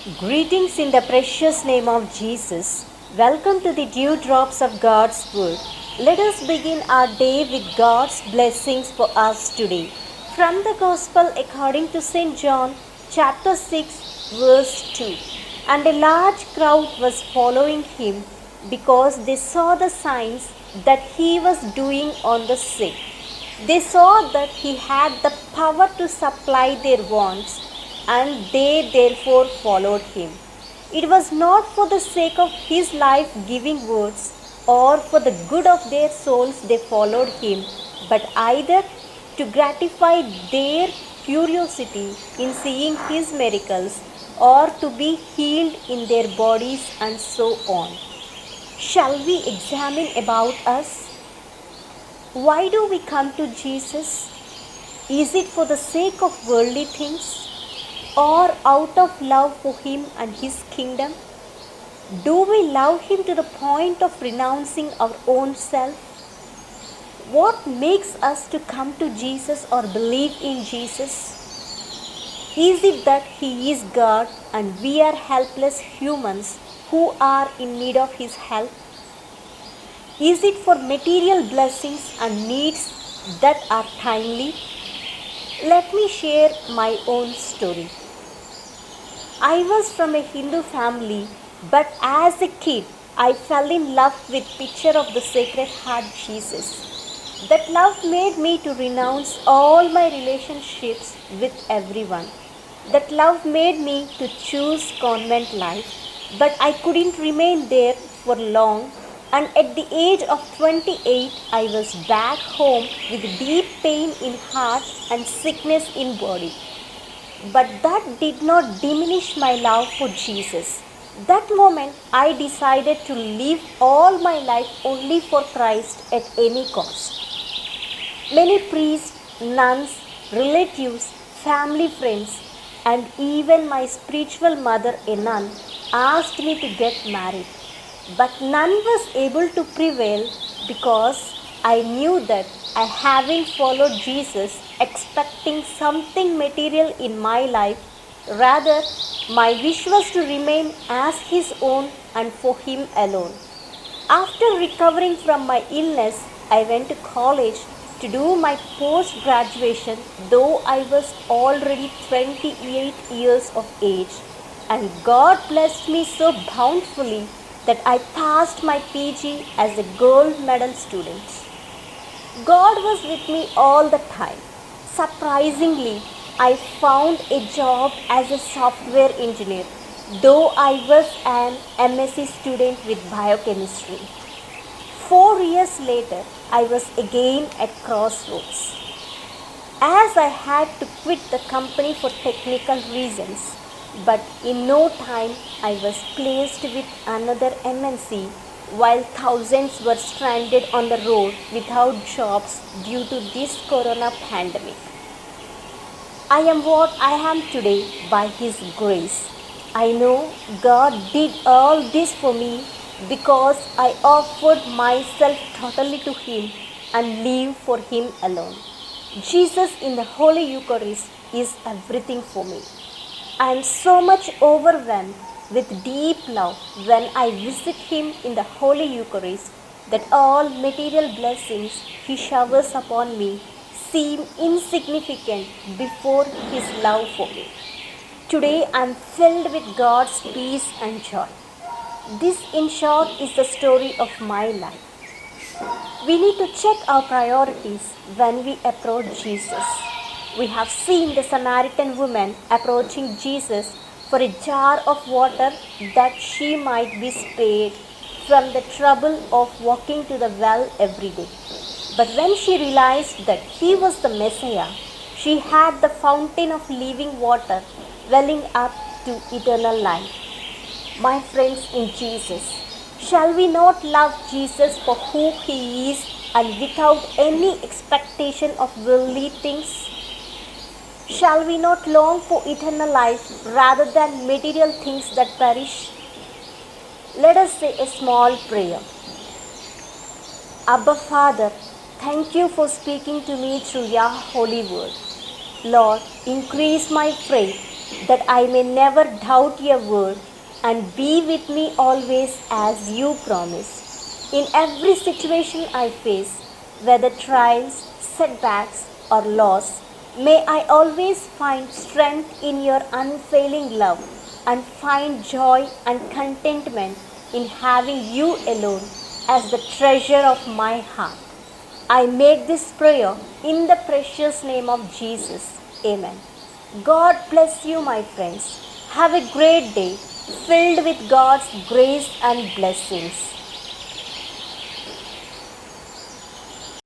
Greetings in the precious name of Jesus. Welcome to the dewdrops of God's Word. Let us begin our day with God's blessings for us today. From the Gospel according to St. John, chapter 6, verse 2. And a large crowd was following him because they saw the signs that he was doing on the sick. They saw that he had the power to supply their wants, and they therefore followed him. It was not for the sake of his life giving words or for the good of their souls they followed him, but either to gratify their curiosity in seeing his miracles or to be healed in their bodies and so on. Shall we examine about us? Why do we come to Jesus? Is it for the sake of worldly things or out of love for Him and His kingdom? Do we love Him to the point of renouncing our own self? What makes us to come to Jesus or believe in Jesus? Is it that He is God and we are helpless humans who are in need of His help? Is it for material blessings and needs that are timely? Let me share my own story. I was from a Hindu family, but as a kid, I fell in love with picture of the Sacred Heart Jesus. That love made me to renounce all my relationships with everyone. That love made me to choose convent life, but I couldn't remain there for long. And at the age of 28, I was back home with deep pain in heart and sickness in body. But that did not diminish my love for Jesus. That moment, I decided to live all my life only for Christ at any cost. Many priests, nuns, relatives, family friends, and even my spiritual mother, a nun, asked me to get married. But none was able to prevail because I knew that I haven't followed Jesus expecting something material in my life. Rather, my wish was to remain as His own and for Him alone. After recovering from my illness, I went to college to do my post-graduation, though I was already 28 years of age. And God blessed me so bountifully that I passed my PG as a gold medal student. God was with me all the time. Surprisingly, I found a job as a software engineer, though I was an MSc student with biochemistry. 4 years later, I was again at crossroads. As I had to quit the company for technical reasons, but in no time I was placed with another MNC while thousands were stranded on the road without jobs due to this corona pandemic. I am what I am today by His grace. I know God did all this for me because I offered myself totally to Him and lived for Him alone. Jesus in the Holy Eucharist is everything for me. I am so much overwhelmed with deep love when I visit Him in the Holy Eucharist that all material blessings He showers upon me seem insignificant before His love for me. Today I am filled with God's peace and joy. This, in short, is the story of my life. We need to check our priorities when we approach Jesus. We have seen the Samaritan woman approaching Jesus for a jar of water that she might be spared from the trouble of walking to the well every day. But when she realized that He was the Messiah, she had the fountain of living water welling up to eternal life. My friends in Jesus, shall we not love Jesus for who He is and without any expectation of worldly things? Shall we not long for eternal life rather than material things that perish? Let us say a small prayer. Abba Father, thank you for speaking to me through your holy word. Lord, increase my faith that I may never doubt your word and be with me always as you promise. In every situation I face, whether trials, setbacks, or loss, may I always find strength in your unfailing love and find joy and contentment in having you alone as the treasure of my heart. I make this prayer in the precious name of Jesus. Amen. God bless you, my friends. Have a great day filled with God's grace and blessings.